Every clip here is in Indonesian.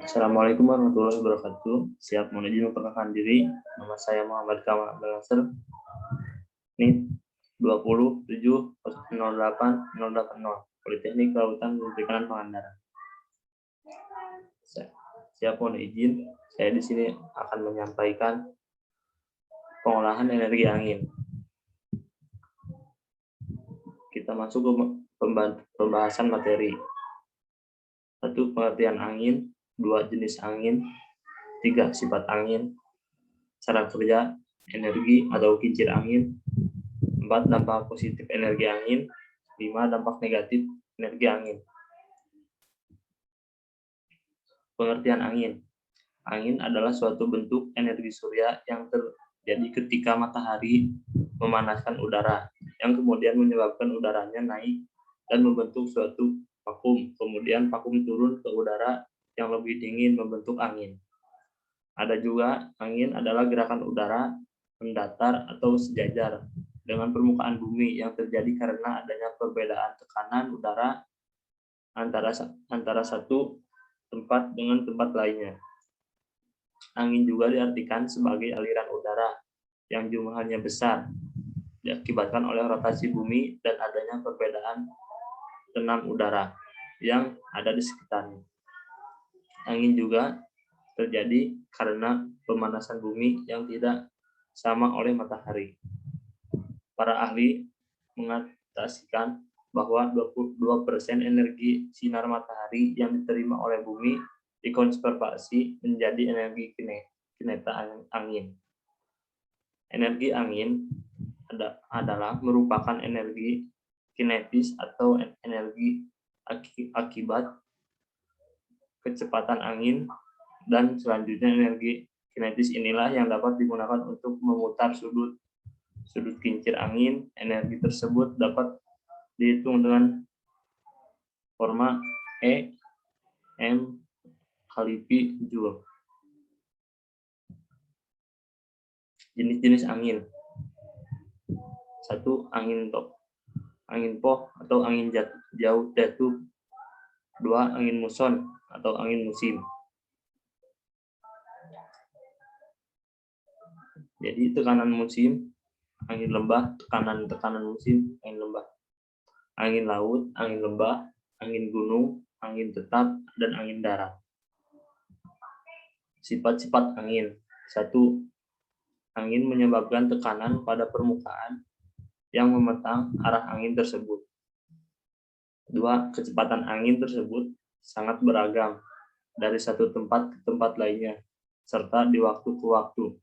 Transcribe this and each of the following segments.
Assalamualaikum warahmatullahi wabarakatuh. Siap mohon izin memperkenalkan diri. Nama saya Muhammad Kamal Abdul. Ini 27.08.080 Politeknik Kelautan dan Perikanan Pangandaran. Siap mohon izin, saya di sini akan menyampaikan pengolahan energi angin. Kita masuk ke pembahasan materi. 1. Pengertian angin. 2. Jenis angin. 3. Sifat angin. Cara kerja energi atau kincir angin. 4. Dampak positif energi angin. 5. Dampak negatif energi angin. Pengertian angin. Angin adalah suatu bentuk energi surya yang terjadi ketika matahari memanaskan udara, yang kemudian menyebabkan udaranya naik dan membentuk suatu vakum. Kemudian vakum turun ke udara yang lebih dingin membentuk angin. Ada juga angin adalah gerakan udara mendatar atau sejajar dengan permukaan bumi yang terjadi karena adanya perbedaan tekanan udara antara satu tempat dengan tempat lainnya. Angin juga diartikan sebagai aliran udara yang jumlahnya besar diakibatkan oleh rotasi bumi dan adanya perbedaan tenam udara yang ada di sekitarnya. Angin juga terjadi karena pemanasan bumi yang tidak sama oleh matahari. Para ahli mengatakan bahwa 22% energi sinar matahari yang diterima oleh bumi dikonversi menjadi energi kineta angin. Energi angin adalah merupakan energi kinetis atau energi akibat kecepatan angin, dan selanjutnya energi kinetis inilah yang dapat digunakan untuk memutar sudut kincir angin. Energi tersebut dapat dihitung dengan forma E M kali Pi Joule. Jenis-jenis angin. 1. Angin poh atau angin jatuh. 2. Angin muson atau angin musim. Jadi tekanan musim, angin lembah, tekanan musim, angin lembah. Angin laut, angin lembah, angin gunung, angin tetap, dan angin darat. Sifat-sifat angin. 1. Angin menyebabkan tekanan pada permukaan yang memetang arah angin tersebut. 2. Kecepatan angin tersebut sangat beragam dari satu tempat ke tempat lainnya, serta di waktu ke waktu.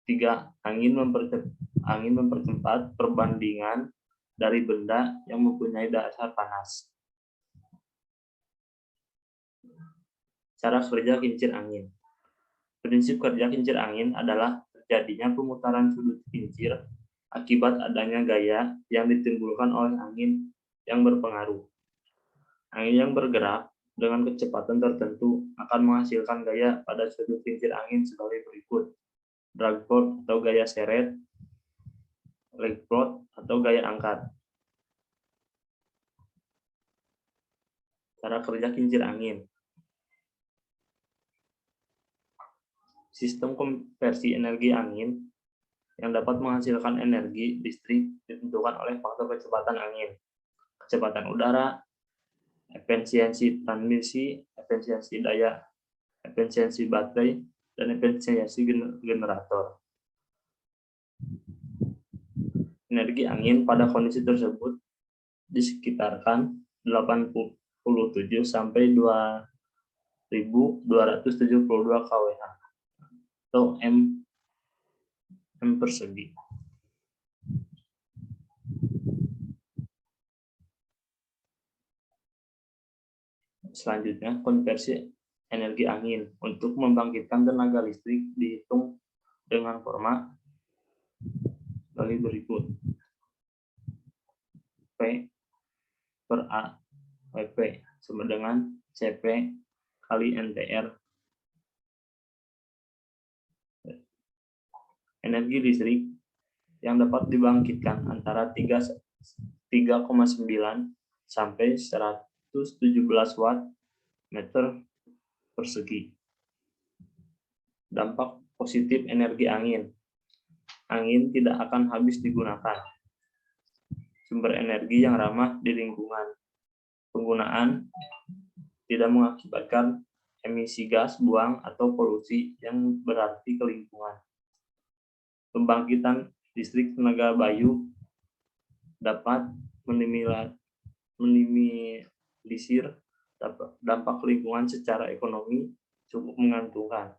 3. Angin mempercepat perbandingan dari benda yang mempunyai dasar panas. Cara kerja kincir angin. Prinsip kerja kincir angin adalah terjadinya pemutaran sudut kincir akibat adanya gaya yang ditimbulkan oleh angin yang berpengaruh. Angin yang bergerak dengan kecepatan tertentu akan menghasilkan gaya pada sudut kincir angin sebagai berikut: drag force atau gaya seret, leg force atau gaya angkat. Cara kerja kincir angin. Sistem konversi energi angin yang dapat menghasilkan energi listrik ditentukan oleh faktor kecepatan angin, kecepatan udara, efisiensi transmisi, efisiensi daya, efisiensi baterai, dan efisiensi generator. Energi angin pada kondisi tersebut disekitarkan 87 sampai 2272 kWh atau M persegi. Selanjutnya, konversi energi angin. Untuk membangkitkan tenaga listrik dihitung dengan forma sebagai berikut: P per A WP sama dengan CP kali NTR. Energi listrik yang dapat dibangkitkan antara 3,9 sampai 117 watt meter persegi. Dampak positif energi angin. Angin tidak akan habis digunakan. Sumber energi yang ramah di lingkungan. Penggunaan tidak mengakibatkan emisi gas buang atau polusi yang berarti ke lingkungan. Pembangkitan listrik tenaga bayu dapat minimalisir dampak lingkungan secara ekonomi cukup menguntungkan.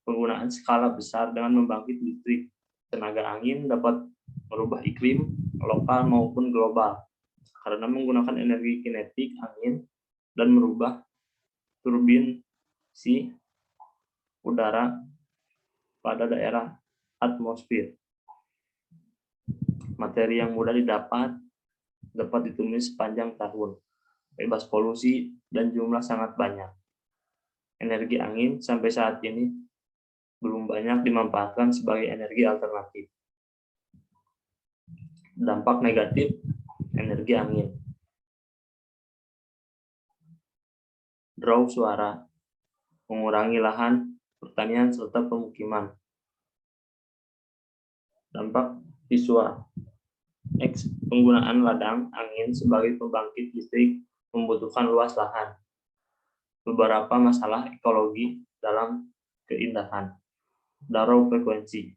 Penggunaan skala besar dengan membangkit listrik tenaga angin dapat merubah iklim lokal maupun global karena menggunakan energi kinetik angin dan merubah turbin si udara pada daerah atmosfer. Materi yang mudah didapat dapat ditumis sepanjang tahun, bebas polusi dan jumlah sangat banyak. Energi angin sampai saat ini belum banyak dimanfaatkan sebagai energi alternatif. Dampak negatif energi angin. Draw suara, mengurangi lahan pertanian serta pemukiman. Dampak visual. Penggunaan ladang angin sebagai pembangkit listrik membutuhkan luas lahan. Beberapa masalah ekologi dalam keindahan. Draw frekuensi.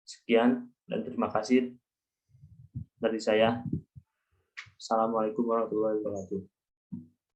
Sekian dan terima kasih dari saya. Assalamualaikum warahmatullahi wabarakatuh.